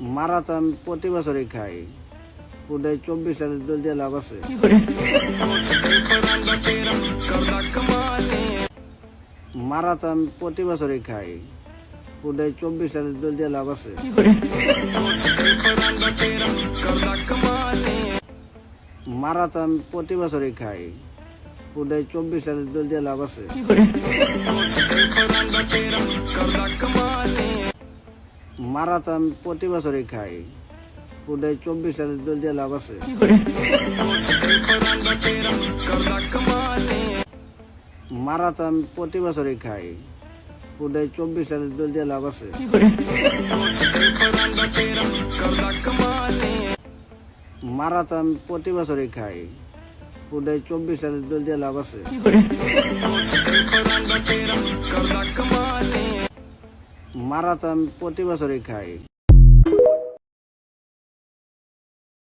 মারা তো আমি প্রতি বছরই খাই, পুরো 24 দোল দিয়ে লাভ আছে। মারা তো আমি প্রতি বছরই খাই, পুরো 24 দোল দিয়ে লাভ আছে। মারা তো আমি প্রতি বছরই খাই, পুরো 24 দোল দিয়ে লাভ আছে। মারা তো আমি প্রতি বছরই খাই, পুরো 24 দোল দিয়ে লাভ আছে। মারা তো আমি প্রতি বছরই খাই, পুরো 24 দোল দিয়ে লাভ আছে। মারা তো আমি প্রতি বছরই খাই, পুরো 24 দোল দিয়ে লাভ আছে। মারা তো আমি প্রতি বছরই খাই,